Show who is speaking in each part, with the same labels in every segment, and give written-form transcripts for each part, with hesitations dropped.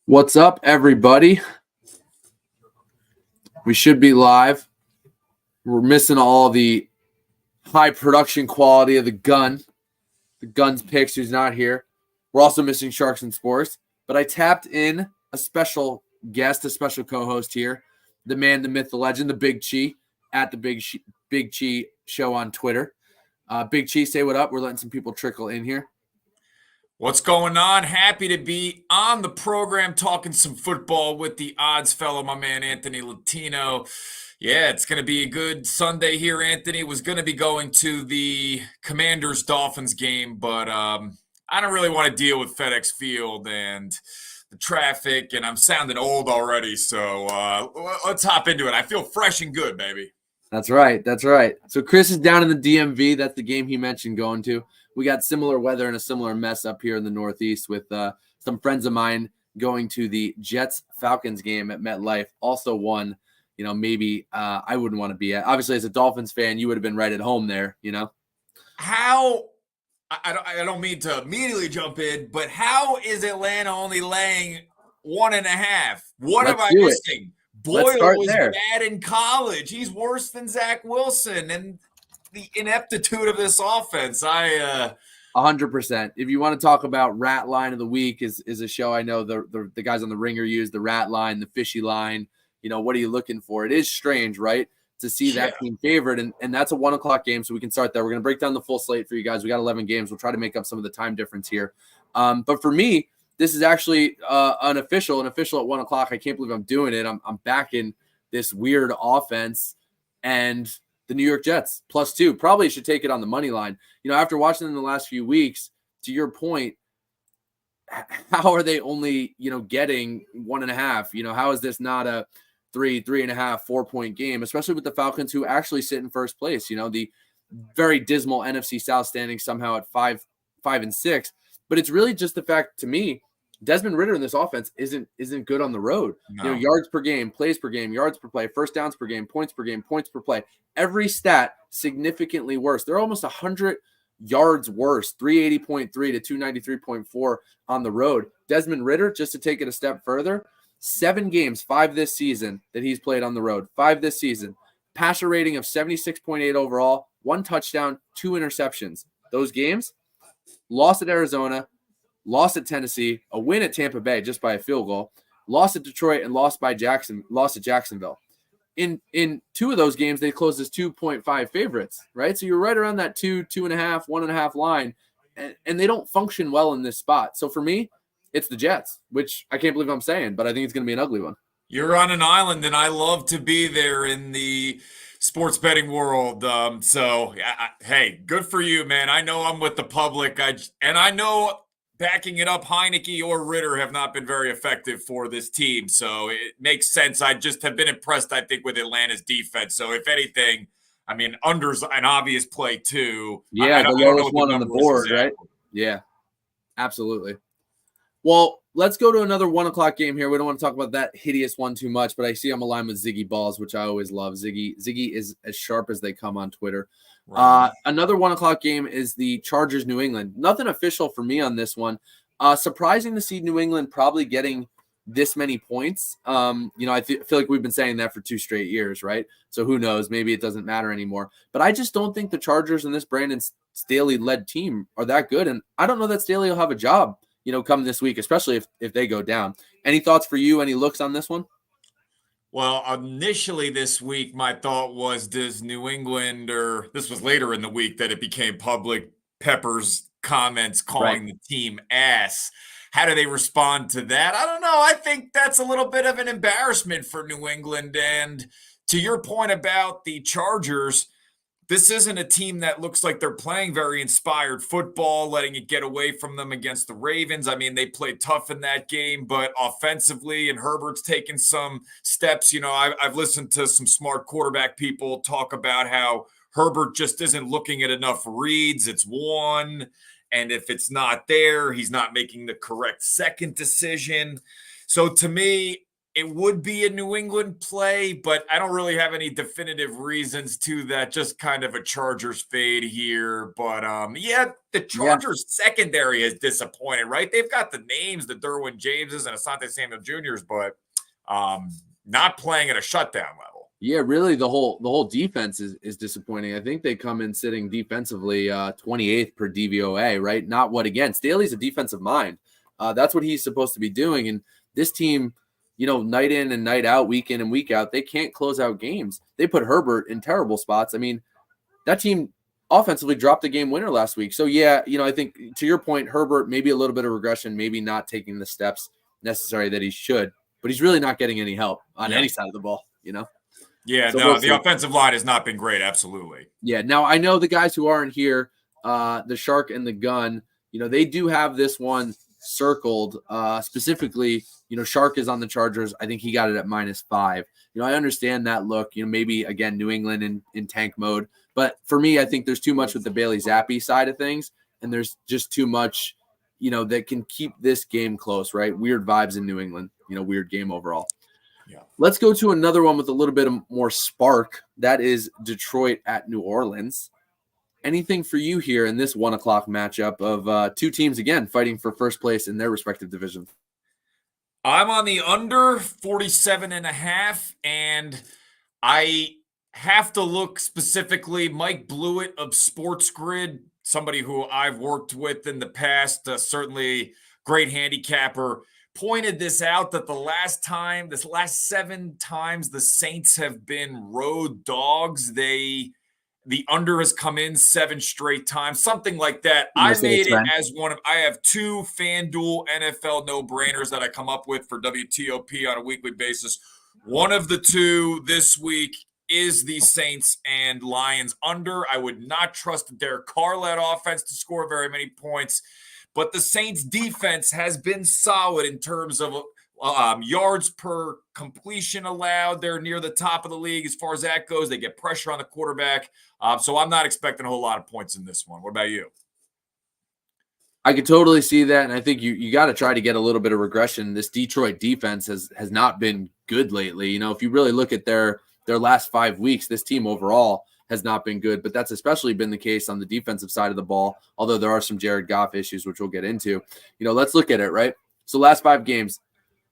Speaker 1: What's up, everybody? We should be live. We're missing all the high production quality of the gun. The gun's picks, who's not here. We're also missing Sharks and Sports. But I tapped in a special guest, a special co-host here. The man, the myth, the legend, the Big Chi, at the Big Chi Show on Twitter. Big Chi, say what up. We're letting some people trickle in here.
Speaker 2: What's going on? Happy to be on the program talking some football with the odds fellow, my man Anthony Latino. Yeah, it's going to be a good Sunday here, Anthony. Was going to be going to the Commanders-Dolphins game, but I don't really want to deal with FedEx Field and the traffic, and I'm sounding old already, so let's hop into it. I feel fresh and good, baby.
Speaker 1: That's right. That's right. So Chris is down in the DMV. That's the game he mentioned going to. We got similar weather and a similar mess up here in the Northeast with some friends of mine going to the Jets-Falcons game at MetLife. Also one, maybe I wouldn't want to be at. Obviously, as a Dolphins fan, you would have been right at home there,
Speaker 2: How – I don't mean to immediately jump in, but how is Atlanta only laying 1.5? What am I missing? Boyle was bad in college. He's worse than Zach Wilson. And the ineptitude of this offense,
Speaker 1: 100%. If you want to talk about rat line of the week is a show I know the guys on the Ringer use, the rat line, the fishy line. What are you looking for? It is strange, right, to see that team favored, and that's a 1 o'clock game, so we can start there. We're going to break down the full slate for you guys. We got 11 games. We'll try to make up some of the time difference here. But for me, this is actually an official at 1 o'clock. I can't believe I'm doing it. I'm backing this weird offense and the New York Jets +2. Probably should take it on the money line. After watching them in the last few weeks, to your point, how are they only, getting 1.5? How is this not a 3.5, 4-point game, especially with the Falcons who actually sit in first place? The very dismal NFC South standing somehow at 5 and 6. But it's really just the fact, to me, Desmond Ridder in this offense isn't good on the road.
Speaker 2: No.
Speaker 1: Yards per game, plays per game, yards per play, first downs per game, points per play. Every stat significantly worse. They're almost 100 yards worse, 380.3 to 293.4 on the road. Desmond Ridder, just to take it a step further, 7 games, 5 this season that he's played on the road. 5 this season. Passer rating of 76.8 overall, 1 touchdown, 2 interceptions. Those games, lost at Arizona, lost at Tennessee, a win at Tampa Bay just by a field goal, lost at Detroit, and lost at Jacksonville. In 2 of those games, they closed as 2.5 favorites, right? So you're right around that 2.5, 1.5 line, and they don't function well in this spot. So for me, it's the Jets, which I can't believe I'm saying, but I think it's going to be an ugly one.
Speaker 2: You're on an island, and I love to be there in the sports betting world. Hey, good for you, man. I know I'm with the public, and I know backing it up, Heineke or Ritter have not been very effective for this team, so it makes sense. I just have been impressed, I think, with Atlanta's defense. So if anything, under's an obvious play too.
Speaker 1: Yeah, the lowest one on the board, right? Yeah, absolutely. Well, let's go to another 1 o'clock game here. We don't want to talk about that hideous one too much, but I see I'm aligned with Ziggy Balls, which I always love. Ziggy is as sharp as they come on Twitter. Right. Another 1 o'clock game is the Chargers New England. Nothing official for me on this one. Surprising to see New England probably getting this many points. I feel like we've been saying that for 2 straight years, right? So who knows? Maybe it doesn't matter anymore. But I just don't think the Chargers and this Brandon Staley-led team are that good. And I don't know that Staley will have a job, come this week, especially if they go down. Any thoughts for you? Any looks on this one?
Speaker 2: Well, initially this week, my thought was, does New England, or this was later in the week that it became public, Pepper's comments calling the team ass. How do they respond to that? I don't know. I think that's a little bit of an embarrassment for New England. And to your point about the Chargers, this isn't a team that looks like they're playing very inspired football, letting it get away from them against the Ravens. They played tough in that game, but offensively, and Herbert's taken some steps. I've listened to some smart quarterback people talk about how Herbert just isn't looking at enough reads. It's one, and if it's not there, he's not making the correct second decision. So to me, it would be a New England play, but I don't really have any definitive reasons to that. Just kind of a Chargers fade here. But yeah, the
Speaker 1: Yeah.
Speaker 2: Chargers secondary is disappointed, right? They've got the names, the Derwin Jameses and Asante Samuel Juniors, but not playing at a shutdown level.
Speaker 1: Yeah, really the whole defense is disappointing. I think they come in sitting defensively 28th per DVOA, right? Not what again. Staley's a defensive mind. That's what he's supposed to be doing. And this team, night in and night out, week in and week out, they can't close out games. They put Herbert in terrible spots. I mean, that team offensively dropped the game winner last week. So yeah, I think to your point, Herbert, maybe a little bit of regression, maybe not taking the steps necessary that he should, but he's really not getting any help on any side of the ball,
Speaker 2: Yeah,
Speaker 1: so
Speaker 2: no, the offensive line has not been great. Absolutely.
Speaker 1: Yeah. Now I know the guys who aren't here, the Shark and the Gun, they do have this one circled specifically. Shark is on the Chargers. I think he got it at -5. I understand that look. Maybe again New England in tank mode, but for me, I think there's too much with the Bailey Zappi side of things, and there's just too much, that can keep this game close. Right? Weird vibes in New England. Weird game overall.
Speaker 2: Yeah.
Speaker 1: Let's go to another one with a little bit of more spark. That is Detroit at New Orleans. Anything for you here in this 1 o'clock matchup of two teams, again, fighting for first place in their respective divisions?
Speaker 2: I'm on the under 47.5, and I have to look specifically. Mike Blewett of Sports Grid, somebody who I've worked with in the past, certainly great handicapper, pointed this out that this last 7 times the Saints have been road dogs, the under has come in 7 straight times, something like that. I made it as I have 2 FanDuel NFL no-brainers that I come up with for WTOP on a weekly basis. One of the 2 this week is the Saints and Lions under. I would not trust the Derek Carr-led offense to score very many points. But the Saints defense has been solid in terms of yards per completion allowed. They're near the top of the league as far as that goes. They get pressure on the quarterback. So I'm not expecting a whole lot of points in this one. What about you?
Speaker 1: I could totally see that. And I think you got to try to get a little bit of regression. This Detroit defense has not been good lately. If you really look at their last 5 weeks, this team overall has not been good, but that's especially been the case on the defensive side of the ball, although there are some Jared Goff issues, which we'll get into. Let's look at it, right? So last 5 games,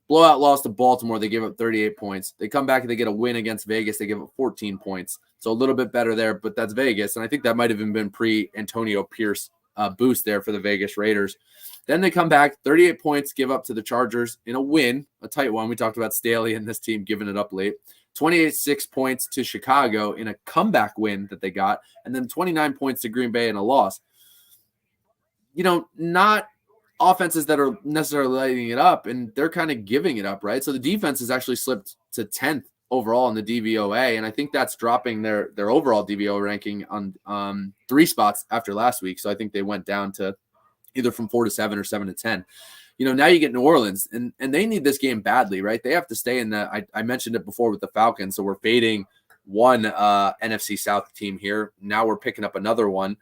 Speaker 1: blowout loss to Baltimore, they gave up 38 points. They come back and they get a win against Vegas, they give up 14 points. So a little bit better there, but that's Vegas, and I think that might have even been pre-Antonio Pierce boost there for the Vegas Raiders. Then they come back, 38 points, give up to the Chargers in a win, a tight one. We talked about Staley and this team giving it up late. 28-6 points to Chicago in a comeback win that they got, and then 29 points to Green Bay in a loss. Not offenses that are necessarily lighting it up, and they're kind of giving it up, right? So the defense has actually slipped to 10th overall in the DVOA, and I think that's dropping their overall DVOA ranking on 3 spots after last week. So I think they went down to either from 4 to 7 or 7 to 10. Now you get New Orleans, and they need this game badly, right? They have to stay in the – I mentioned it before with the Falcons, so we're fading one NFC South team here. Now we're picking up another one.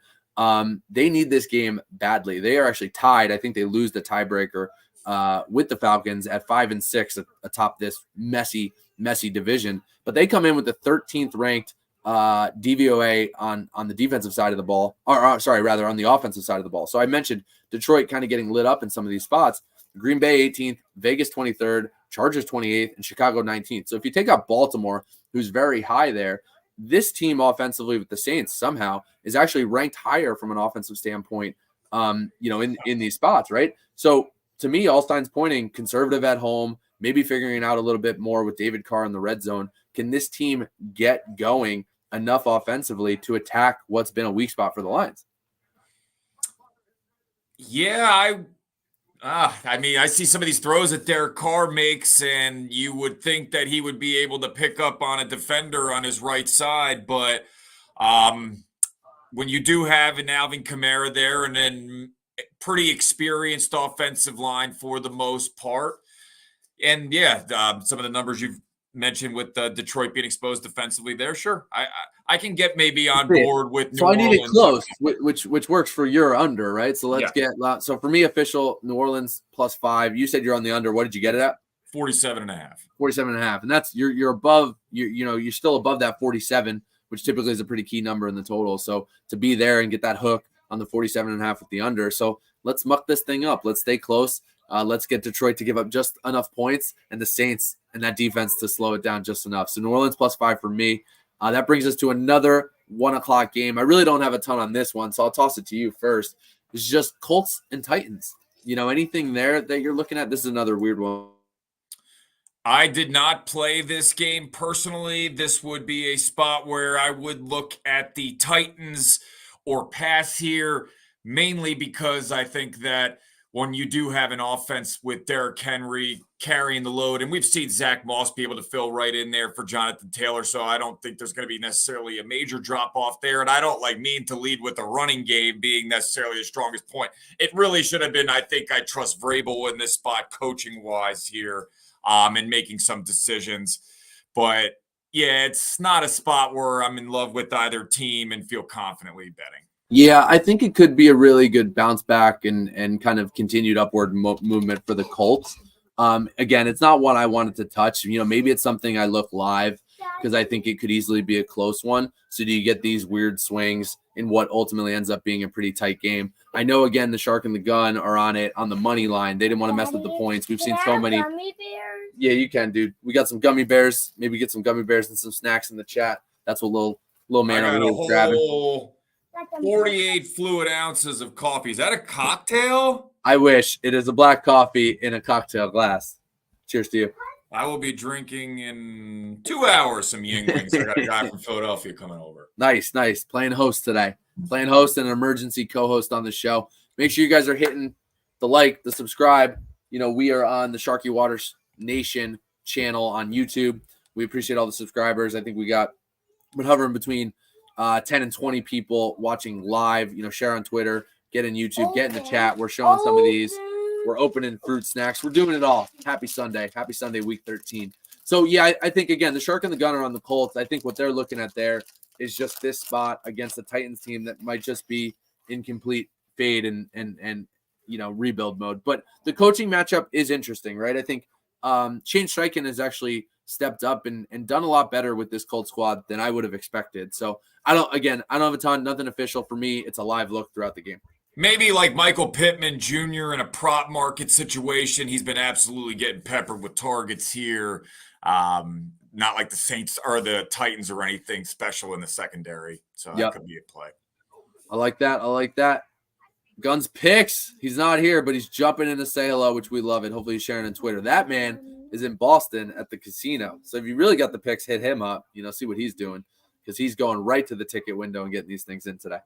Speaker 1: They need this game badly. They are actually tied. I think they lose the tiebreaker with the Falcons at 5-6 atop this messy division. But they come in with the 13th ranked DVOA on the defensive side of the ball, or on the offensive side of the ball. So I mentioned Detroit kind of getting lit up in some of these spots. Green Bay 18th, Vegas 23rd, Chargers 28th, and Chicago 19th. So if you take out Baltimore, who's very high there, this team offensively with the Saints somehow is actually ranked higher from an offensive standpoint, in these spots, right? So to me, all signs pointing conservative at home, maybe figuring out a little bit more with David Carr in the red zone. Can this team get going enough offensively to attack what's been a weak spot for the Lions?
Speaker 2: Yeah, I see some of these throws that Derek Carr makes, and you would think that he would be able to pick up on a defender on his right side. But when you do have an Alvin Kamara there and then pretty experienced offensive line for the most part, and some of the numbers you've mentioned with Detroit being exposed defensively there, sure, I can get maybe on board with New Orleans. So I need it
Speaker 1: close, which works for your under, right? So let's get – so for me, official, New Orleans +5. You said you're on the under. What did you get it at?
Speaker 2: 47.5.
Speaker 1: 47.5. And that's you're above, you're still above that 47, which typically is a pretty key number in the total. So to be there and get that hook on the 47.5 with the under. So let's muck this thing up. Let's stay close. Let's get Detroit to give up just enough points and the Saints and that defense to slow it down just enough. So New Orleans +5 for me. That brings us to another 1 o'clock game. I really don't have a ton on this one, so I'll toss it to you first. It's just Colts and Titans. Anything there that you're looking at? This is another weird one.
Speaker 2: I did not play this game personally. This would be a spot where I would look at the Titans or pass here, mainly because I think that when you do have an offense with Derrick Henry carrying the load, and we've seen Zach Moss be able to fill right in there for Jonathan Taylor, so I don't think there's going to be necessarily a major drop-off there, and I don't mean to lead with the running game being necessarily the strongest point. It really should have been, I think I trust Vrabel in this spot coaching-wise here and making some decisions. But, yeah, it's not a spot where I'm in love with either team and feel confidently betting.
Speaker 1: Yeah, I think it could be a really good bounce back and kind of continued upward movement for the Colts. Again, it's not one I wanted to touch. Maybe it's something I look live because I think it could easily be a close one. So do you get these weird swings in what ultimately ends up being a pretty tight game? I know, again, the Shark and the Gun are on it on the money line. They didn't want to mess with the points. We've seen so many. Gummy bears? Yeah, you can, dude. We got some gummy bears. Maybe get some gummy bears and some snacks in the chat. That's what little man over here is grabbing.
Speaker 2: 48 fluid ounces of coffee. Is that a cocktail?
Speaker 1: I wish. It is a black coffee in a cocktail glass. Cheers to you.
Speaker 2: I will be drinking in 2 hours some Yinglings. I got a guy from Philadelphia coming over.
Speaker 1: Nice. Playing host today. Playing host and an emergency co-host on the show. Make sure you guys are hitting the like, the subscribe. We are on the Sharky Waters Nation channel on YouTube. We appreciate all the subscribers. I think we're hovering between 10 and 20 people watching live. Share on Twitter, get in YouTube, get in the chat. We're showing some of these. We're opening fruit snacks. We're doing it all. Happy Sunday, week 13. So, yeah, I think, again, the Shark and the Gun are on the Colts. I think what they're looking at there is just this spot against the Titans team that might just be in complete fade and rebuild mode. But the coaching matchup is interesting, right? I think Shane Steichen has actually stepped up and done a lot better with this Colts squad than I would have expected. So I don't have a ton, nothing official for me. It's a live look throughout the game.
Speaker 2: Maybe like Michael Pittman Jr. in a prop market situation. He's been absolutely getting peppered with targets here. Not like the Saints or the Titans or anything special in the secondary. So that could be a play.
Speaker 1: I like that. Guns picks. He's not here, but he's jumping in to say hello, which we love it. Hopefully he's sharing on Twitter. That man is in Boston at the casino. So if you really got the picks, hit him up, see what he's doing because he's going right to the ticket window and getting these things in today.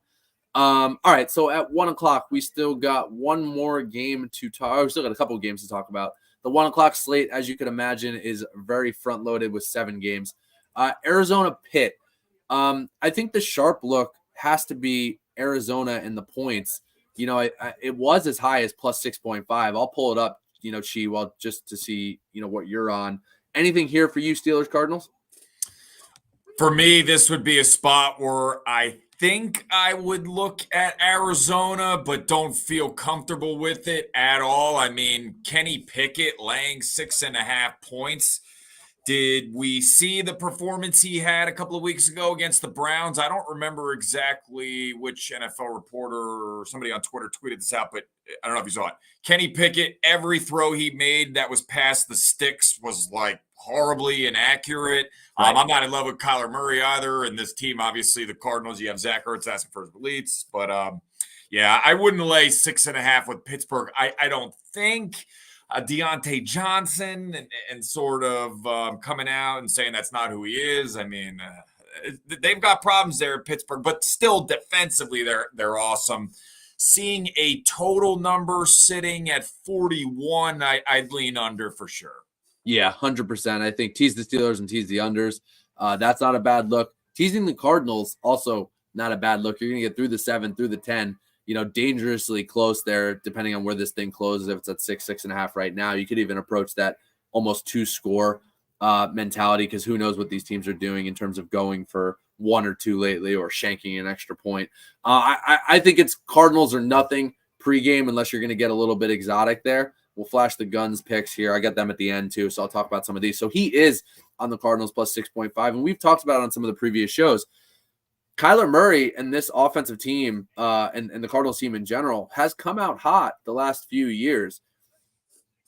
Speaker 1: All right. So at 1 o'clock, we still got one more game to talk. We still got a couple of games to talk about. The 1 o'clock slate, as you can imagine, is very front loaded with 7 games. Arizona Pitt. I think the sharp look has to be Arizona and the points. It was as high as plus 6.5. I'll pull it up, Chi, just to see, what you're on. Anything here for you, Steelers Cardinals?
Speaker 2: For me, this would be a spot where I think I would look at Arizona, but don't feel comfortable with it at all. I mean, Kenny Pickett laying 6.5 points. Did we see the performance he had a couple of weeks ago against the Browns? I don't remember exactly which NFL reporter or somebody on Twitter tweeted this out, but I don't know if you saw it. Kenny Pickett, every throw he made that was past the sticks was like horribly inaccurate.
Speaker 1: Right.
Speaker 2: I'm not in love with Kyler Murray either. And this team, obviously, the Cardinals, you have Zach Ertz asking for his release. But, yeah, I wouldn't lay 6.5 with Pittsburgh. I don't think – Deontay Johnson and sort of coming out and saying that's not who he is. I mean, they've got problems there at Pittsburgh, but still defensively they're awesome. Seeing a total number sitting at 41, I'd lean under for sure.
Speaker 1: Yeah, 100%. I think tease the Steelers and tease the unders. That's not a bad look. Teasing the Cardinals, also not a bad look. You're going to get through the 7, through the 10. Dangerously close there, depending on where this thing closes. If it's at 6.5 right now, you could even approach that almost 2-score mentality because who knows what these teams are doing in terms of going for 1 or 2 lately or shanking an extra point. I think it's Cardinals or nothing pregame unless you're going to get a little bit exotic there. we'll flash the guns picks here. I got them at the end too, so I'll talk about some of these. So he is on the Cardinals plus 6.5, and we've talked about it on some of the previous shows. Kyler Murray and this offensive team and the Cardinals team in general has come out hot the last few years.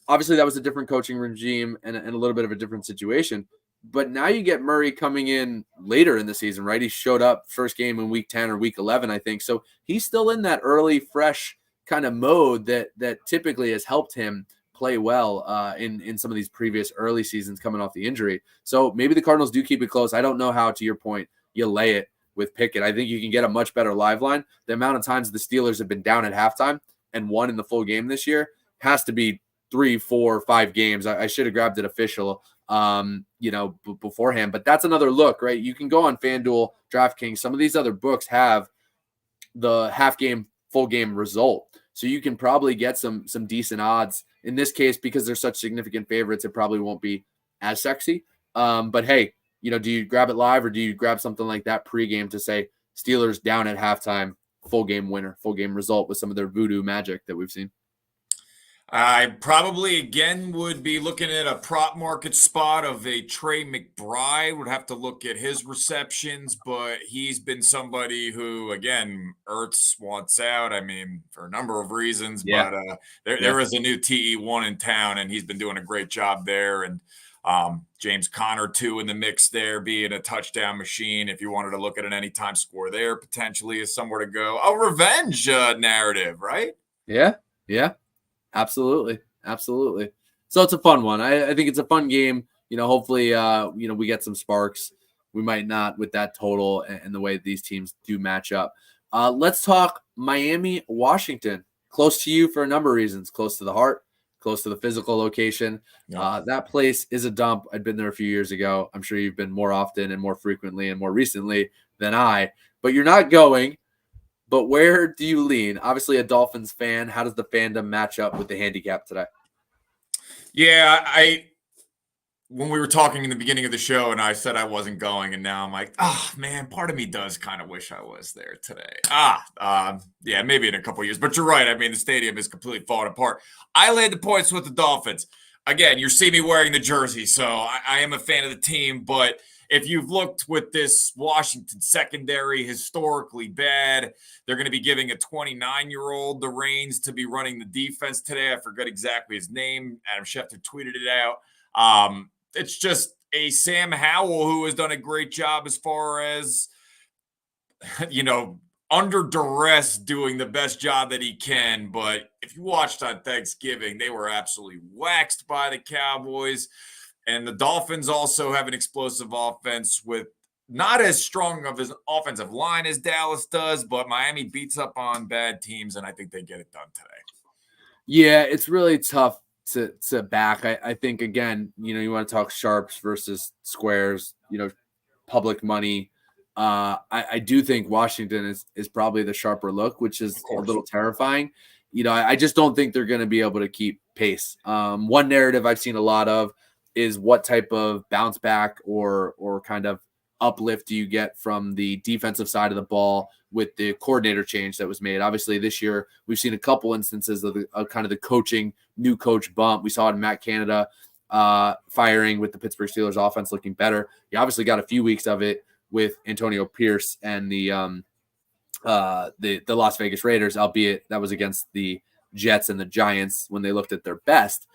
Speaker 1: Obviously, that was a different coaching regime and a little bit of a different situation. But now you get Murray coming in later in the season, right? He showed up first game in week 10 or week 11, I think. So he's still in that early, fresh kind of mode that typically has helped him play well in some of these previous early seasons coming off the injury. So maybe the Cardinals do keep it close. I don't know how, to your point, you lay it with Pickett. I think you can get a much better live line. The amount of times the Steelers have been down at halftime and won in the full game this year has to be 3, 4, 5 games. I should have grabbed it official, beforehand. But that's another look, right? You can go on FanDuel, DraftKings. Some of these other books have the half game, full game result. So you can probably get some decent odds. In this case, because they're such significant favorites, it probably won't be as sexy. But hey, do you grab it live or do you grab something like that pregame to say Steelers down at halftime, full game winner, full game result with some of their voodoo magic that we've seen?
Speaker 2: I probably, again, would be looking at a prop market spot of a Trey McBride. Would have to look at his receptions, but he's been somebody who, again, Ertz wants out. I mean, for a number of reasons,
Speaker 1: Yeah.
Speaker 2: but there is a new TE1 in town, and he's been doing a great job there. And James Conner, too, in the mix there, being a touchdown machine. If you wanted to look at an anytime score there, potentially is somewhere to go. A revenge narrative, right?
Speaker 1: Yeah. Absolutely. So it's a fun one. I think it's a fun game. Hopefully, we get some sparks. We might not with that total and the way these teams do match up. Let's talk Miami, Washington. Close to you for a number of reasons. Close to the heart, close to the physical location.
Speaker 2: Yeah.
Speaker 1: That place is a dump. I'd been there a few years ago. I'm sure you've been more often and more frequently and more recently than I. But you're not going. But where do you lean? Obviously, a Dolphins fan. How does the fandom match up with the handicap today?
Speaker 2: Yeah, when we were talking in the beginning of the show and I said I wasn't going, and now I'm like, oh man, part of me does kind of wish I was there today. Yeah, maybe in a couple of years. But you're right. I mean, the stadium is completely falling apart. I laid the points with the Dolphins. Again, you see me wearing the jersey, so I am a fan of the team, but if you've looked with this Washington secondary, historically bad, they're going to be giving a 29-year-old the reins to be running the defense today. I forget exactly his name. Adam Schefter tweeted it out. It's just a Sam Howell who has done a great job as far as, under duress doing the best job that he can. But if you watched on Thanksgiving, they were absolutely waxed by the Cowboys. And the Dolphins also have an explosive offense with not as strong of an offensive line as Dallas does, but Miami beats up on bad teams, and I think they get it done today.
Speaker 1: Yeah, it's really tough to back. I think, again, you want to talk sharps versus squares, public money. I do think Washington is probably the sharper look, which is a little terrifying. I just don't think they're going to be able to keep pace. One narrative I've seen a lot of is what type of bounce back or kind of uplift do you get from the defensive side of the ball with the coordinator change that was made. Obviously, this year we've seen a couple instances of kind of the new coach bump. We saw it in Matt Canada firing with the Pittsburgh Steelers offense looking better. You obviously got a few weeks of it with Antonio Pierce and the Las Vegas Raiders, albeit that was against the Jets and the Giants when they looked at their best.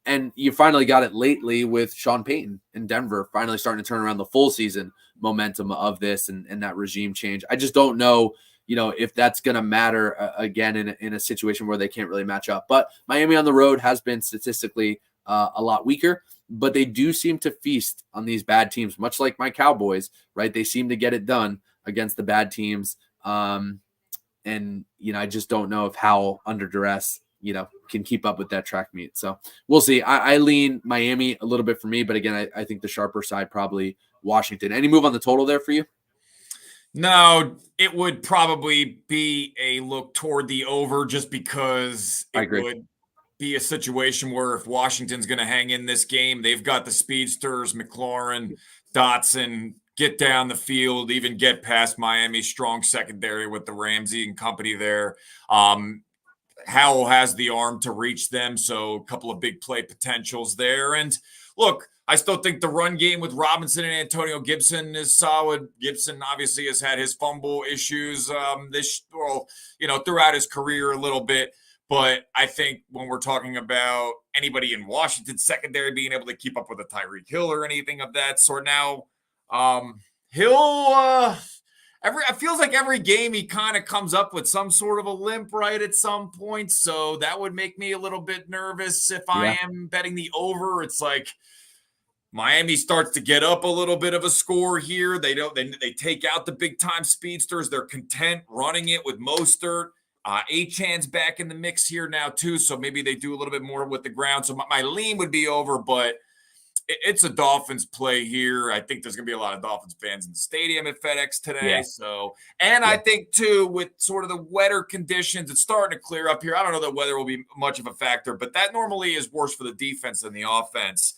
Speaker 1: And you finally got it lately with Sean Payton in Denver, finally starting to turn around the full season momentum of this and that regime change. I just don't know, if that's going to matter again in a situation where they can't really match up. But Miami on the road has been statistically a lot weaker, but they do seem to feast on these bad teams, much like my Cowboys, right? They seem to get it done against the bad teams. And, I just don't know if how under duress can keep up with that track meet. So we'll see. I lean Miami a little bit for me, but again, I think the sharper side probably Washington. Any move on the total there for you?
Speaker 2: No, it would probably be a look toward the over just because it would be a situation where if Washington's going to hang in this game, they've got the speedsters, McLaurin, Dotson, get down the field, even get past Miami's strong secondary with the Ramsey and company there. Howell has the arm to reach them, so a couple of big play potentials there. And look, I still think the run game with Robinson and Antonio Gibson is solid. Gibson obviously has had his fumble issues throughout his career a little bit. But I think when we're talking about anybody in Washington secondary being able to keep up with a Tyreek Hill or anything of that sort now, Hill, it feels like every game he kind of comes up with some sort of a limp right at some point. So that would make me a little bit nervous if I am betting the over. It's like Miami starts to get up a little bit of a score here. They take out the big time speedsters. They're content running it with Mostert. Achan's back in the mix here now too. So maybe they do a little bit more with the ground. So my lean would be over, but it's a Dolphins play here. I think there's going to be a lot of Dolphins fans in the stadium at FedEx today. Yeah. I think too, with sort of the wetter conditions, it's starting to clear up here. I don't know that weather will be much of a factor, but that normally is worse for the defense than the offense,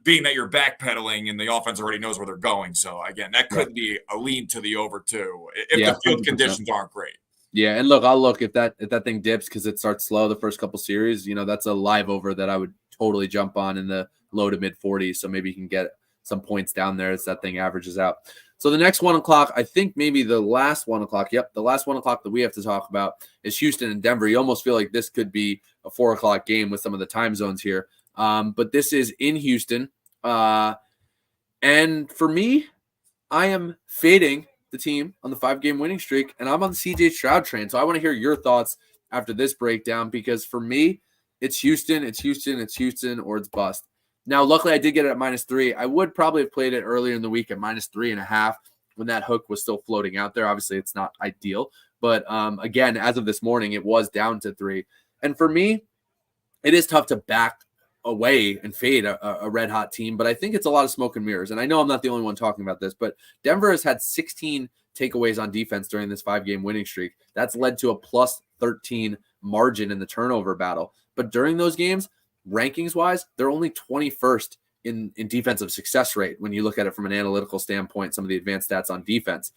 Speaker 2: being that you're backpedaling and the offense already knows where they're going. So again, that could be a lean to the over too, if the field 100%. Conditions aren't great.
Speaker 1: Yeah, and look, I'll look if that thing dips because it starts slow the first couple series. That's a live over that I would totally jump on in the low to mid 40s. So maybe you can get some points down there as that thing averages out. So the next 1 o'clock, I think maybe the last 1 o'clock. Yep, the last 1 o'clock that we have to talk about is Houston and Denver. You almost feel like this could be a 4 o'clock game with some of the time zones here. But this is in Houston. And for me, I am fading the team on the 5-game winning streak, and I'm on the CJ Stroud train. So I want to hear your thoughts after this breakdown, because for me, it's Houston, or it's bust. Now, luckily, I did get it at -3. I would probably have played it earlier in the week at -3.5 when that hook was still floating out there. Obviously, it's not ideal. But again, as of this morning, it was down to 3. And for me, it is tough to back away and fade a red hot team, but I think it's a lot of smoke and mirrors. And I know I'm not the only one talking about this, but Denver has had 16 takeaways on defense during this 5-game winning streak. That's led to a +13 margin in the turnover battle. But during those games, rankings wise, they're only 21st in defensive success rate when you look at it from an analytical standpoint, some of the advanced stats on defense.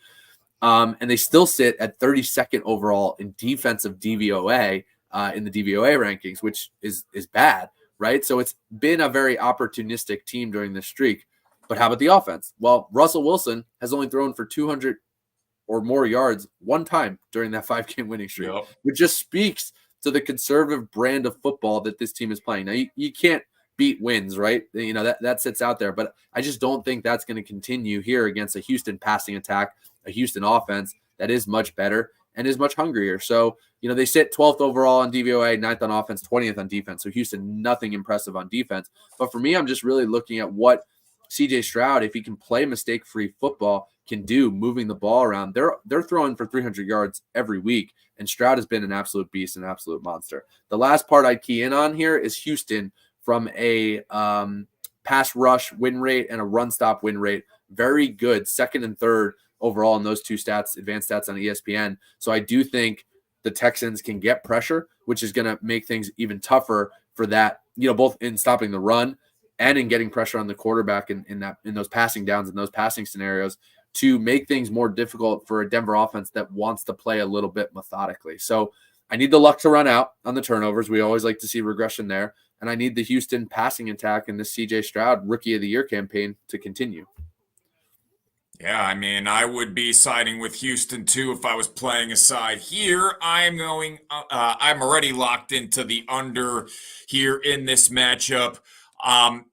Speaker 1: And they still sit at 32nd overall in defensive DVOA in the DVOA rankings, which is bad. Right. So it's been a very opportunistic team during this streak. But how about the offense? Well, Russell Wilson has only thrown for 200 or more yards one time during that 5-game winning streak, which just speaks to the conservative brand of football that this team is playing. Now, you can't beat wins, right? That sits out there. But I just don't think that's going to continue here against a Houston passing attack, a Houston offense that is much better and is much hungrier. So, they sit 12th overall on DVOA, 9th on offense, 20th on defense. So Houston, nothing impressive on defense. But for me, I'm just really looking at what CJ Stroud, if he can play mistake-free football, can do moving the ball around. They're throwing for 300 yards every week, and Stroud has been an absolute beast, an absolute monster. The last part I'd key in on here is Houston from a pass rush win rate and a run stop win rate. Very good, 2nd and 3rd overall in those two stats, advanced stats on ESPN. So I do think the Texans can get pressure, which is going to make things even tougher for that, both in stopping the run and in getting pressure on the quarterback in those passing downs and those passing scenarios to make things more difficult for a Denver offense that wants to play a little bit methodically. So I need the luck to run out on the turnovers. We always like to see regression there. And I need the Houston passing attack in this CJ Stroud Rookie of the Year campaign to continue.
Speaker 2: Yeah, I mean, I would be siding with Houston too if I was playing a side here. I'm already locked into the under here in this matchup.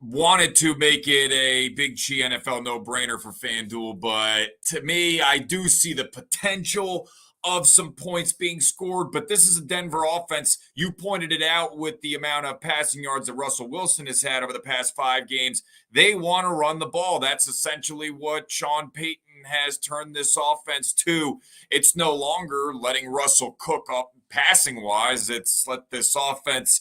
Speaker 2: Wanted to make it a Big Chi NFL no-brainer for FanDuel, but to me, I do see the potential of some points being scored, but this is a Denver offense. You pointed it out with the amount of passing yards that Russell Wilson has had over the past 5 games. They want to run the ball. That's essentially what Sean Payton has turned this offense to. It's no longer letting Russell cook up passing-wise. It's let this offense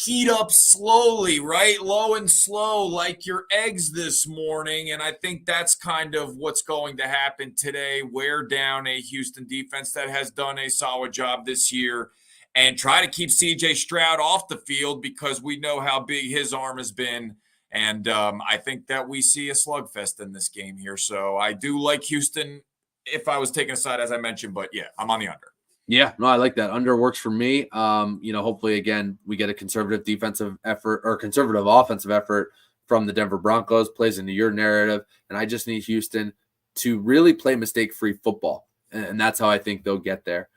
Speaker 2: heat up slowly, right? Low and slow, like your eggs this morning. And I think that's kind of what's going to happen today. Wear down a Houston defense that has done a solid job this year and try to keep CJ Stroud off the field because we know how big his arm has been. And I think that we see a slugfest in this game here. So I do like Houston if I was taking a side, as I mentioned. But yeah, I'm on the under.
Speaker 1: Yeah, no, I like that. Under works for me. Hopefully again we get a conservative defensive effort or conservative offensive effort from the Denver Broncos, plays into your narrative, and I just need Houston to really play mistake-free football, and that's how I think they'll get there.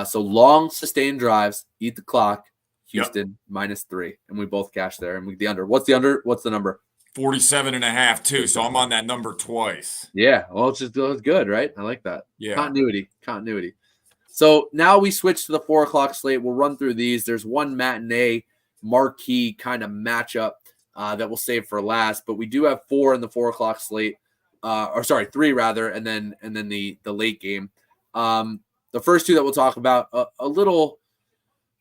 Speaker 1: So long sustained drives, eat the clock.
Speaker 2: Yep.
Speaker 1: Houston -3, and we both cash there. And the under. What's the under? What's the number?
Speaker 2: 47.5 too. So I'm on that number twice.
Speaker 1: Yeah, well, it's good, right? I like that.
Speaker 2: Yeah.
Speaker 1: Continuity. So now we switch to the 4 o'clock slate. We'll run through these. There's one matinee marquee kind of matchup that we'll save for last, but we do have 4 in the 4 o'clock slate, or sorry, 3 rather, and then the late game. The first 2 that we'll talk about a little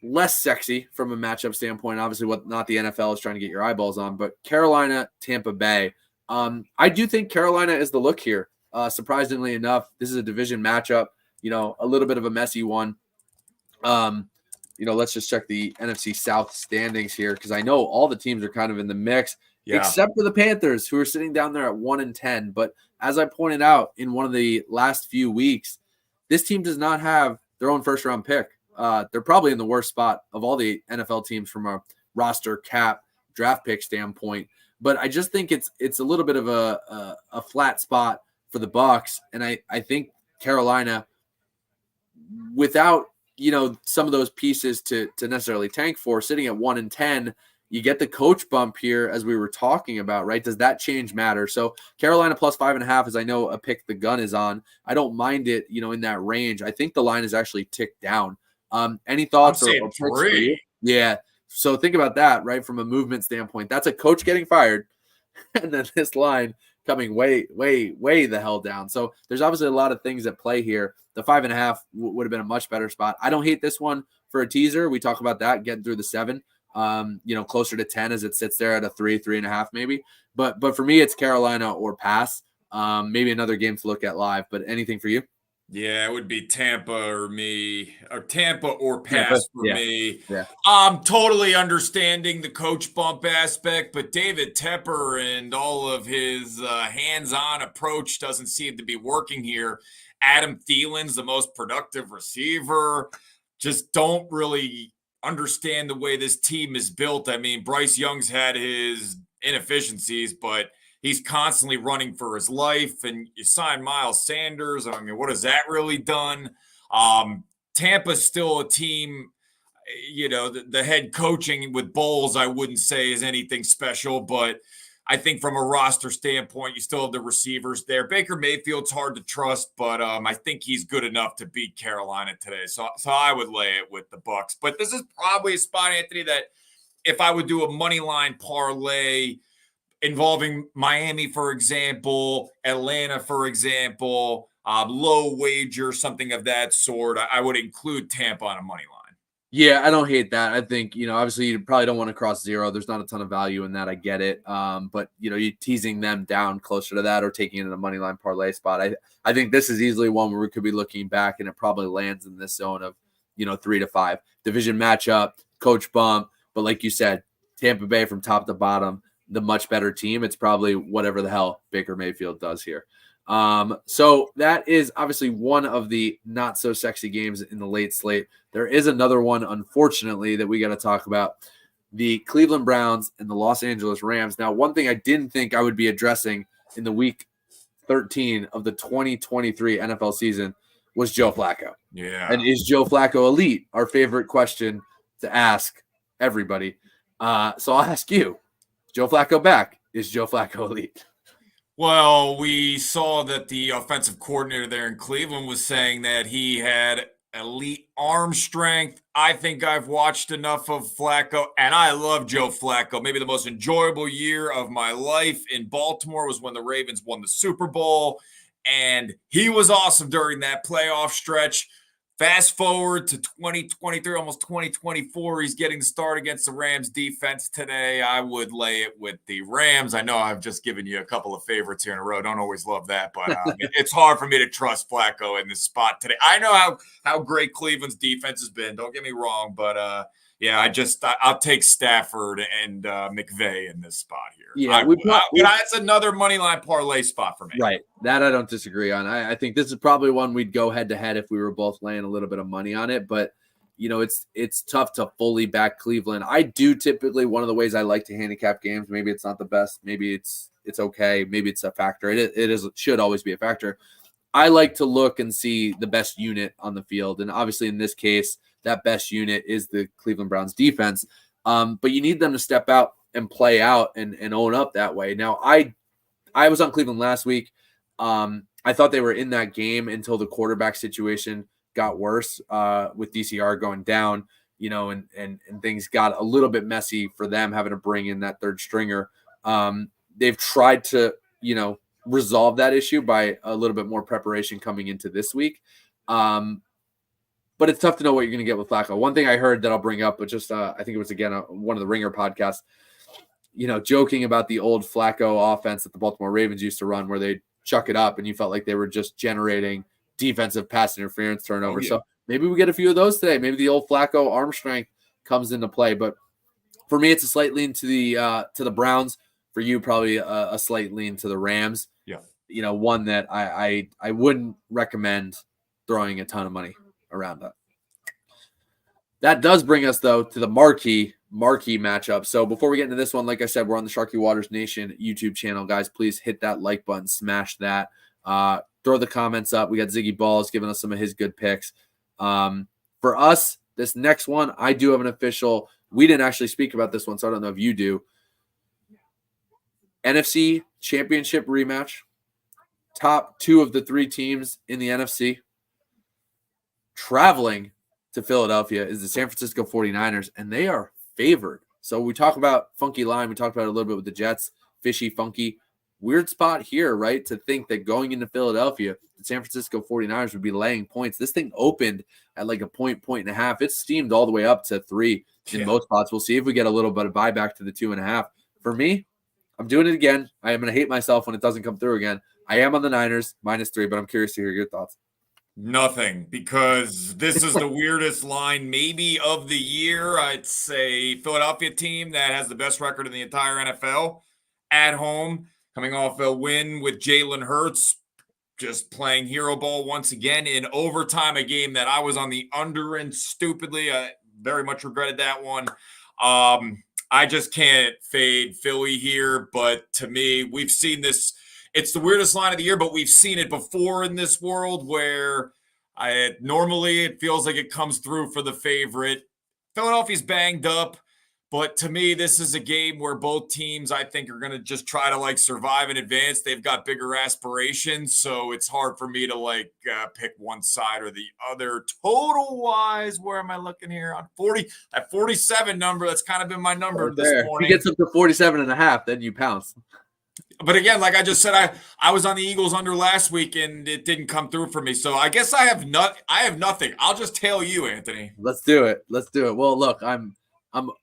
Speaker 1: less sexy from a matchup standpoint. Obviously, what not the NFL is trying to get your eyeballs on, but Carolina, Tampa Bay. I do think Carolina is the look here. Surprisingly enough, this is a division matchup. A little bit of a messy one. Let's just check the NFC South standings here because I know all the teams are kind of in the mix, except for the Panthers, who are sitting down there at 1-10. But as I pointed out in one of the last few weeks, this team does not have their own first-round pick. They're probably in the worst spot of all the NFL teams from a roster cap draft pick standpoint. But I just think it's a little bit of a flat spot for the Bucs, and I think Carolina, without some of those pieces to necessarily tank for, sitting at 1-10, you get the coach bump here as we were talking about, right? Does that change matter? So Carolina plus 5.5 is, I know, a pick the gun is on. I don't mind it, in that range. I think the line is actually ticked down. Any thoughts
Speaker 2: or picks for you?
Speaker 1: Yeah. So think about that, right? From a movement standpoint, that's a coach getting fired, and then this line coming way the hell down. So there's obviously a lot of things at play here. The 5.5 would have been a much better spot. I don't hate this one for a teaser. We talk about that getting through the 7, closer to 10 as it sits there at a 3.5 maybe. But for me, it's Carolina or pass. Maybe another game to look at live. But anything for you?
Speaker 2: Yeah, it would be Tampa or Tampa or pass for me.
Speaker 1: Yeah.
Speaker 2: I'm totally understanding the coach bump aspect, but David Tepper and all of his hands-on approach doesn't seem to be working here. Adam Thielen's the most productive receiver. Just don't really understand the way this team is built. I mean, Bryce Young's had his inefficiencies, but he's constantly running for his life, and you sign Miles Sanders. I mean, what has that really done? Tampa's still a team, the head coaching with Bowles, I wouldn't say is anything special, but I think from a roster standpoint, you still have the receivers there. Baker Mayfield's hard to trust, but I think he's good enough to beat Carolina today. So I would lay it with the Bucs. But this is probably a spot, Anthony, that if I would do a money line parlay involving Miami, for example, Atlanta, for example, low wager, something of that sort, I would include Tampa on a money line.
Speaker 1: Yeah, I don't hate that. I think, obviously you probably don't want to cross 0. There's not a ton of value in that. I get it. But, you're teasing them down closer to that or taking it in a money line parlay spot. I think this is easily one where we could be looking back and it probably lands in this zone of, 3 to 5. Division matchup, coach bump. But like you said, Tampa Bay from top to bottom, the much better team. It's probably whatever the hell Baker Mayfield does here. So that is obviously one of the not so sexy games in the late slate. There is another one, unfortunately, that we got to talk about: the Cleveland Browns and the Los Angeles Rams. Now, one thing I didn't think I would be addressing in the week 13 of the 2023 NFL season was Joe Flacco.
Speaker 2: Yeah.
Speaker 1: And is Joe Flacco elite? Our favorite question to ask everybody. So I'll ask you, Joe Flacco back. Is Joe Flacco elite?
Speaker 2: Well, we saw that the offensive coordinator there in Cleveland was saying that he had elite arm strength. I think I've watched enough of Flacco, and I love Joe Flacco. Maybe the most enjoyable year of my life in Baltimore was when the Ravens won the Super Bowl, and he was awesome during that playoff stretch. Fast forward to 2023, almost 2024, he's getting the start against the Rams defense today. I would lay it with the Rams. I know I've just given you a couple of favorites here in a row. Don't always love that, but it's hard for me to trust Flacco in this spot today. I know how great Cleveland's defense has been. Don't get me wrong, but Yeah, I'll take Stafford and McVay in this spot here.
Speaker 1: Yeah,
Speaker 2: That's another money line parlay spot for me.
Speaker 1: Right. That I don't disagree on. I think this is probably one we'd go head to head if we were both laying a little bit of money on it. But, it's tough to fully back Cleveland. I do typically, one of the ways I like to handicap games, maybe it's not the best, maybe it's okay, maybe it's a factor. It should always be a factor. I like to look and see the best unit on the field. And obviously in this case, that best unit is the Cleveland Browns defense. But you need them to step out and play out and own up that way. Now, I was on Cleveland last week. I thought they were in that game until the quarterback situation got worse with DCR going down, and things got a little bit messy for them having to bring in that third stringer. They've tried to, resolve that issue by a little bit more preparation coming into this week. But it's tough to know what you're going to get with Flacco. One thing I heard that I'll bring up, but just I think it was, again, one of the Ringer podcasts, joking about the old Flacco offense that the Baltimore Ravens used to run where they chuck it up and you felt like they were just generating defensive pass interference turnover. Oh, yeah. So maybe we get a few of those today. Maybe the old Flacco arm strength comes into play. But for me, it's a slight lean to the Browns. For you, probably a slight lean to the Rams. Yeah. One that I wouldn't recommend throwing a ton of money around that. That does bring us, though, to the marquee matchup. So before we get into this one, like I said, we're on the Sharky Waters Nation YouTube channel. Guys, please hit that like button, smash that. Throw the comments up. We got Ziggy Balls giving us some of his good picks. For us, this next one, I do have an official. We didn't actually speak about this one, so I don't know if you do. NFC Championship rematch. Top two of the three teams in the NFC. Traveling to Philadelphia is the San Francisco 49ers, and they are favored. So we talk about funky line. We talked about it a little bit with the Jets. Fishy, funky. Weird spot here, right? To think that going into Philadelphia, the San Francisco 49ers would be laying points. This thing opened at like a point and a half. It's steamed all the way up to 3 in most spots. We'll see if we get a little bit of buyback to the 2.5. For me, I'm doing it again. I am going to hate myself when it doesn't come through again. I am on the Niners, -3, but I'm curious to hear your thoughts.
Speaker 2: Nothing, because this is the weirdest line maybe of the year. I'd say Philadelphia team that has the best record in the entire NFL at home, coming off a win with Jalen Hurts, just playing hero ball once again in overtime, a game that I was on the under in stupidly. I very much regretted that one. I just can't fade Philly here, but to me, we've seen this. It's the weirdest line of the year, but we've seen it before in this world where normally it feels like it comes through for the favorite. Philadelphia's banged up, but to me, this is a game where both teams, I think, are going to just try to survive in advance. They've got bigger aspirations, so it's hard for me to pick one side or the other. Total wise, where am I looking here? On 40, that 47 number, that's kind of been my number
Speaker 1: right
Speaker 2: this morning.
Speaker 1: If he gets up to 47.5, then you pounce.
Speaker 2: But again, like I just said, I was on the Eagles under last week and it didn't come through for me. So I guess I have nothing. I'll just tell you, Anthony.
Speaker 1: Let's do it. Well, look, I'm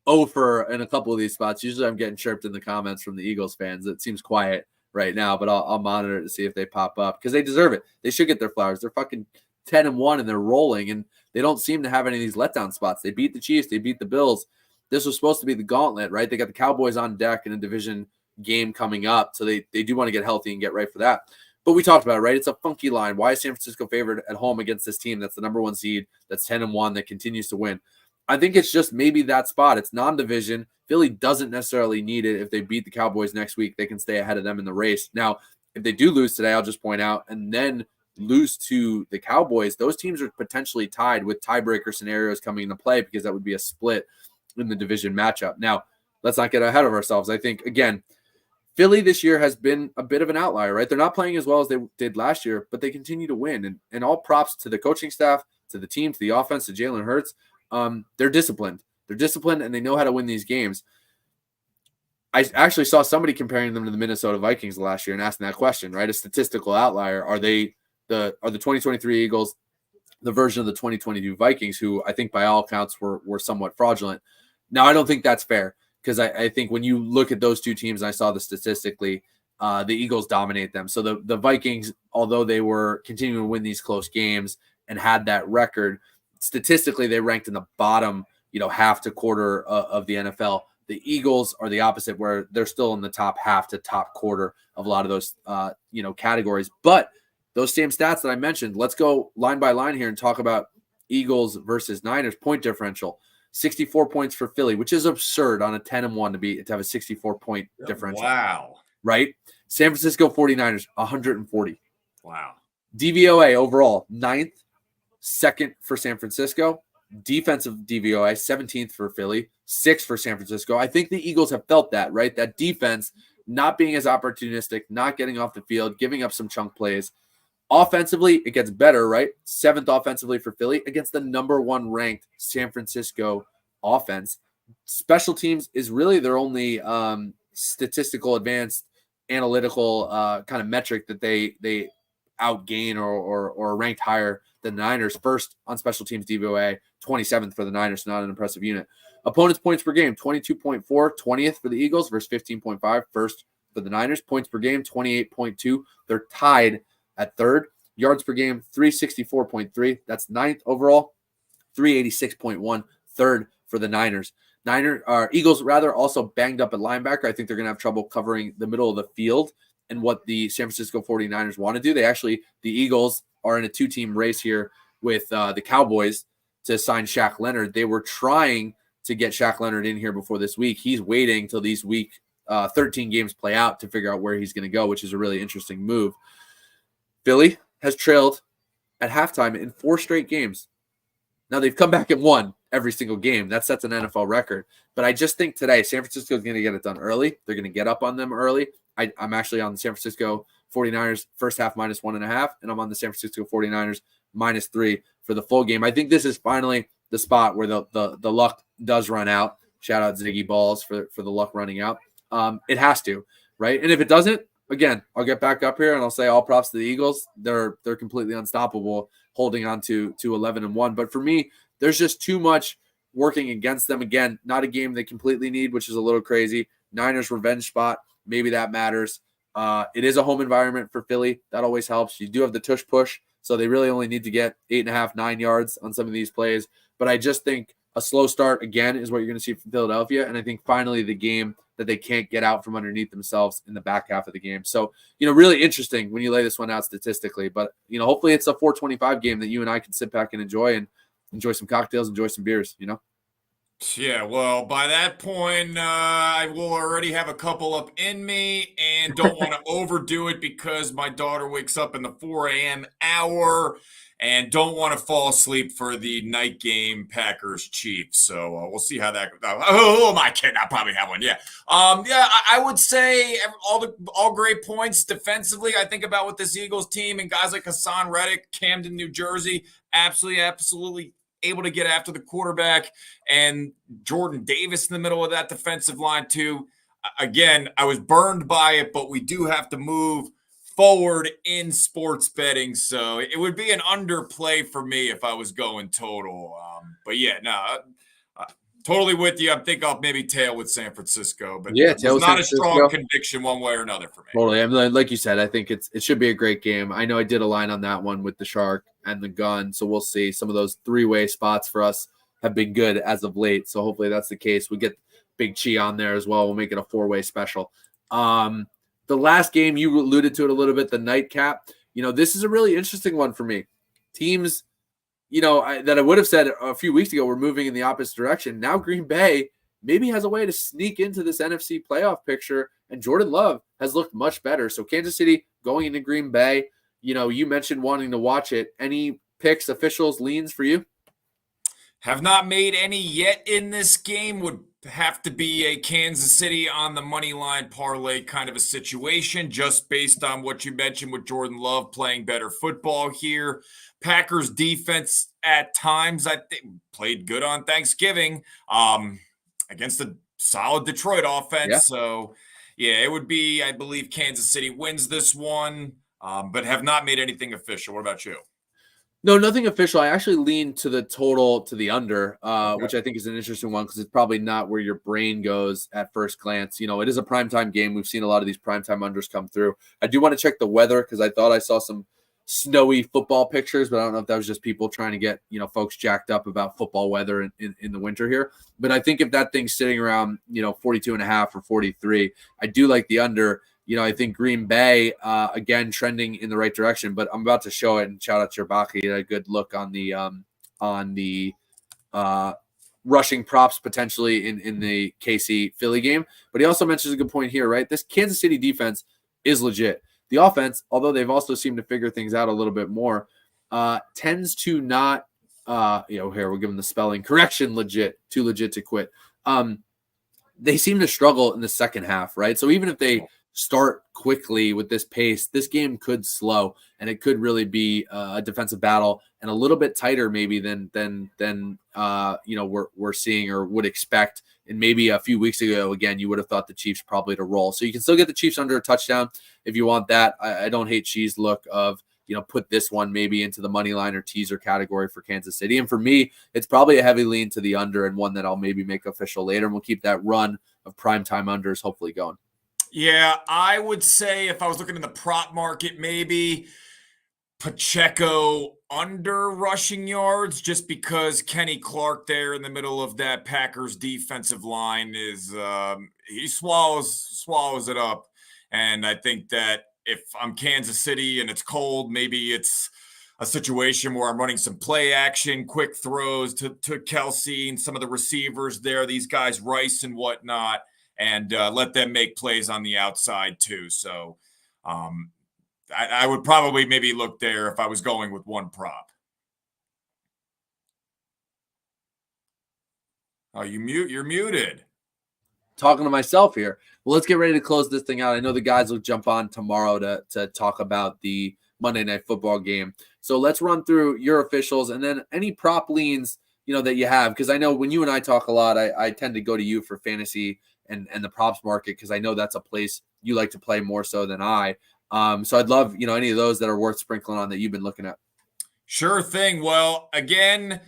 Speaker 1: 0 for in a couple of these spots. Usually I'm getting chirped in the comments from the Eagles fans. It seems quiet right now, but I'll monitor it to see if they pop up because they deserve it. They should get their flowers. They're fucking 10-1 and they're rolling, and they don't seem to have any of these letdown spots. They beat the Chiefs. They beat the Bills. This was supposed to be the gauntlet, right? They got the Cowboys on deck in a division game coming up, so they do want to get healthy and get right for that. But we talked about it, right? It's a funky line. Why is San Francisco favored at home against this team that's the number 1 seed, that's 10-1, that continues to win? I think it's just maybe that spot. It's non-division. Philly doesn't necessarily need it. If they beat the Cowboys next week, they can stay ahead of them in the race. Now, if they do lose today, I'll just point out, and then lose to the Cowboys, those teams are potentially tied with tiebreaker scenarios coming into play because that would be a split in the division matchup. Now, let's not get ahead of ourselves. I think, again, Philly this year has been a bit of an outlier, right? They're not playing as well as they did last year, but they continue to win. And all props to the coaching staff, to the team, to the offense, to Jalen Hurts. They're disciplined. They're disciplined, and they know how to win these games. I actually saw somebody comparing them to the Minnesota Vikings last year and asking that question, right? A statistical outlier. Are the 2023 Eagles the version of the 2022 Vikings, who I think by all accounts were somewhat fraudulent? Now, I don't think that's fair. Because I think when you look at those two teams, and I saw this statistically, the Eagles dominate them. So the Vikings, although they were continuing to win these close games and had that record, statistically they ranked in the bottom half to quarter of the NFL. The Eagles are the opposite, where they're still in the top half to top quarter of a lot of those, categories. But those same stats that I mentioned, let's go line by line here and talk about Eagles versus Niners point differential. 64 points for Philly, which is absurd on a 10-1 to have a 64-point differential.
Speaker 2: Wow.
Speaker 1: Right? San Francisco 49ers, 140.
Speaker 2: Wow.
Speaker 1: DVOA overall, 9th, 2nd for San Francisco. Defensive DVOA, 17th for Philly, 6th for San Francisco. I think the Eagles have felt that, right? That defense not being as opportunistic, not getting off the field, giving up some chunk plays. Offensively, it gets better, right? 7th offensively for Philly against the number 1 ranked San Francisco offense. Special teams is really their only statistical advanced analytical kind of metric that they outgain or are ranked higher than the Niners. First on special teams DVOA, 27th for the Niners, not an impressive unit. Opponents' points per game, 22.4, 20th for the Eagles versus 15.5, first for the Niners. Points per game, 28.2. They're tied at 3rd. Yards per game, 364.3. That's 9th overall. 386.1, 3rd for the Niners. Eagles also banged up at linebacker. I think they're going to have trouble covering the middle of the field and what the San Francisco 49ers want to do. The Eagles are in a 2-team race here with the Cowboys to sign Shaq Leonard. They were trying to get Shaq Leonard in here before this week. He's waiting till these week 13 games play out to figure out where he's going to go, which is a really interesting move. Philly has trailed at halftime in 4 straight games. Now they've come back and won every single game. That sets an NFL record. But I just think today San Francisco is going to get it done early. They're going to get up on them early. I'm actually on the San Francisco 49ers first half -1.5, and I'm on the San Francisco 49ers -3 for the full game. I think this is finally the spot where the luck does run out. Shout out Ziggy Balls for the luck running out. It has to, right? And if it doesn't, again, I'll get back up here and I'll say all props to the Eagles. They're completely unstoppable, holding on to 11-1. But for me, there's just too much working against them. Again, not a game they completely need, which is a little crazy. Niners revenge spot, maybe that matters. It is a home environment for Philly. That always helps. You do have the tush push, so they really only need to get 8.5, 9 yards on some of these plays. But I just think a slow start, again, is what you're going to see from Philadelphia. And I think finally the game that they can't get out from underneath themselves in the back half of the game. So, really interesting when you lay this one out statistically. But, hopefully it's a 425 game that you and I can sit back and enjoy some cocktails, enjoy some beers,
Speaker 2: Yeah, well, by that point, I will already have a couple up in me and don't want to overdo it because my daughter wakes up in the 4 a.m. hour and don't want to fall asleep for the night game Packers-Chiefs. So we'll see how that goes. Oh, my kid, I'll probably have one, yeah. I would say all great points defensively. I think about with this Eagles team and guys like Hassan Reddick, Camden, New Jersey, absolutely able to get after the quarterback, and Jordan Davis in the middle of that defensive line too. Again, I was burned by it, but we do have to move forward in sports betting. So it would be an underplay for me if I was going total. But yeah, no, totally with you. I think I'll maybe tail with San Francisco, but
Speaker 1: yeah,
Speaker 2: it's not a strong conviction one way or another for me.
Speaker 1: Totally. I mean, like you said, I think it should be a great game. I know I did a line on that one with the shark and the gun, so we'll see. Some of those 3-way spots for us have been good as of late, so hopefully that's the case. We get Big Chi on there as well. We'll make it a 4-way special. The last game, you alluded to it a little bit, the nightcap. This is a really interesting one for me. Teams, that I would have said a few weeks ago, we're moving in the opposite direction. Now Green Bay maybe has a way to sneak into this NFC playoff picture, and Jordan Love has looked much better. So Kansas City going into Green Bay, you mentioned wanting to watch it. Any picks, officials, leans for you?
Speaker 2: Have not made any yet in this game. Would have to be a Kansas City on the money line parlay kind of a situation, just based on what you mentioned with Jordan Love playing better football here. Packers defense at times, I think, played good on Thanksgiving against a solid Detroit offense.
Speaker 1: Yeah.
Speaker 2: So, yeah, it would be, I believe, Kansas City wins this one, but have not made anything official. What about you?
Speaker 1: No, nothing official. I actually lean to the total, to the under,
Speaker 2: Okay.
Speaker 1: which I think is an interesting one because it's probably not where your brain goes at first glance. It is a primetime game. We've seen a lot of these primetime unders come through. I do want to check the weather because I thought I saw some snowy football pictures, but I don't know if that was just people trying to get, folks jacked up about football weather in the winter here. But I think if that thing's sitting around, 42.5 or 43, I do like the under. I think Green Bay, again, trending in the right direction, but I'm about to show it, and shout out to Chewbacca. He had a good look on the rushing props potentially in the KC Philly game. But he also mentions a good point here, right? This Kansas City defense is legit. The offense, although they've also seemed to figure things out a little bit more, tends to not, here we'll give them the spelling correction, too legit to quit. They seem to struggle in the second half, right? So even if they start quickly with this pace, this game could slow, and it could really be a defensive battle and a little bit tighter maybe than we're seeing or would expect. And maybe a few weeks ago, again, you would have thought the Chiefs probably to roll. So you can still get the Chiefs under a touchdown if you want that. I don't hate Shee's look of, put this one maybe into the money line or teaser category for Kansas City. And for me, it's probably a heavy lean to the under, and one that I'll maybe make official later. And we'll keep that run of primetime unders hopefully going.
Speaker 2: Yeah, I would say if I was looking in the prop market, maybe Pacheco under rushing yards, just because Kenny Clark there in the middle of that Packers defensive line is he swallows it up. And I think that if I'm Kansas City and it's cold, maybe it's a situation where I'm running some play action, quick throws to Kelsey and some of the receivers there, these guys Rice and whatnot, and let them make plays on the outside too. So I would probably maybe look there if I was going with one prop. Oh, you're muted.
Speaker 1: Talking to myself here. Well, let's get ready to close this thing out. I know the guys will jump on tomorrow to talk about the Monday Night Football game. So let's run through your officials and then any prop leans, that you have. Because I know when you and I talk a lot, I tend to go to you for fantasy and the props market, because I know that's a place you like to play more so than I. So I'd love, any of those that are worth sprinkling on that you've been looking at.
Speaker 2: Sure thing. Well, again,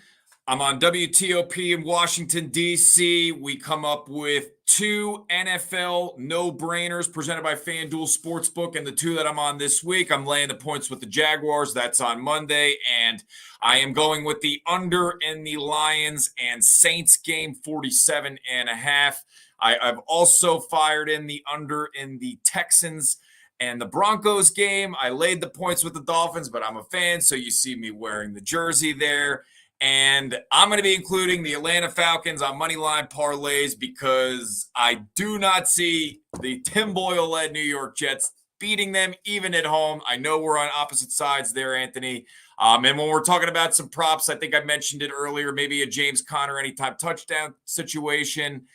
Speaker 2: I'm on WTOP in Washington, D.C. We come up with 2 NFL no-brainers presented by FanDuel Sportsbook, and the 2 that I'm on this week, I'm laying the points with the Jaguars. That's on Monday, and I am going with the under in the Lions and Saints game, 47.5. I've also fired in the under in the Texans and the Broncos game. I laid the points with the Dolphins, but I'm a fan, so you see me wearing the jersey there. And I'm going to be including the Atlanta Falcons on moneyline parlays because I do not see the Tim Boyle-led New York Jets beating them even at home. I know we're on opposite sides there, Anthony. And when we're talking about some props, I think I mentioned it earlier, maybe a James Conner anytime touchdown situation.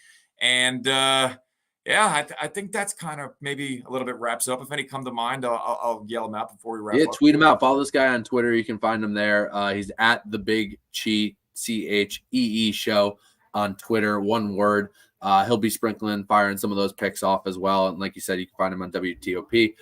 Speaker 2: And I think that's kind of maybe a little bit wraps it up. If any come to mind, I'll yell them out before we wrap up.
Speaker 1: Yeah, tweet him out. Follow this guy on Twitter. You can find him there. He's at the Big Chee, CHEE show on Twitter. One word. He'll be firing some of those picks off as well. And like you said, you can find him on WTOP.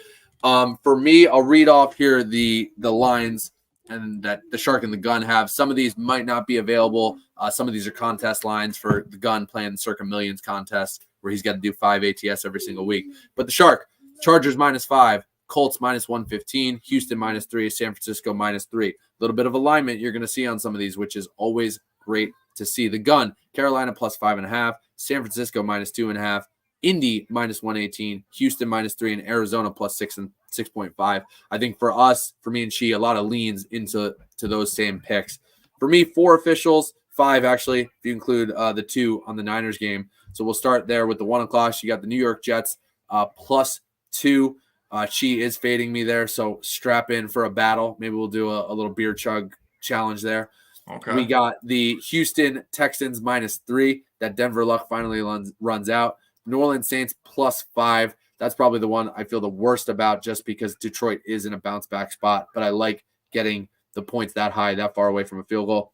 Speaker 1: For me, I'll read off here the lines and that the Shark and the Gun have. Some of these might not be available. Some of these are contest lines for the Gun playing the Circa Millions contest, where he's got to do 5 ATS every single week. But the Shark, Chargers -5, Colts -115, Houston -3, San Francisco -3. A little bit of alignment you're going to see on some of these, which is always great to see. The Gun, Carolina +5.5, San Francisco -2.5, Indy -118, Houston -3, and Arizona +6 and 6.5. I think for us, for me and Chi, a lot of leans into those same picks. For me, 4 officials, 5 actually, if you include the 2 on the Niners game. So we'll start there with the 1 o'clock. You got the New York Jets +2. Chi is fading me there, so strap in for a battle. Maybe we'll do a little beer chug challenge there. Okay. We got the Houston Texans -3. That Denver luck finally runs out. New Orleans Saints +5. That's probably the one I feel the worst about, just because Detroit is in a bounce back spot. But I like getting the points that high, that far away from a field goal.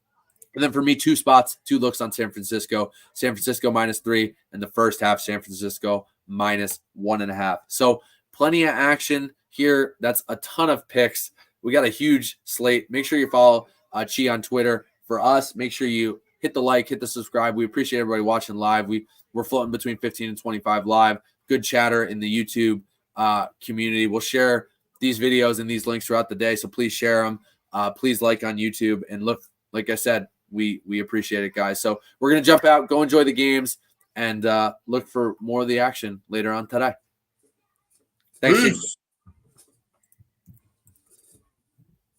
Speaker 1: And then for me, 2 spots, 2 looks on San Francisco. San Francisco -3, and the first half, San Francisco -1.5. So plenty of action here. That's a ton of picks. We got a huge slate. Make sure you follow Chi on Twitter. For us, make sure you hit the like, hit the subscribe. We appreciate everybody watching live. We're floating between 15 and 25 live. Good chatter in the YouTube community. We'll share these videos and these links throughout the day. So please share them. Please like on YouTube, and look, like I said, we appreciate it, guys. So we're going to jump out, go enjoy the games, and look for more of the action later on today. Thanks.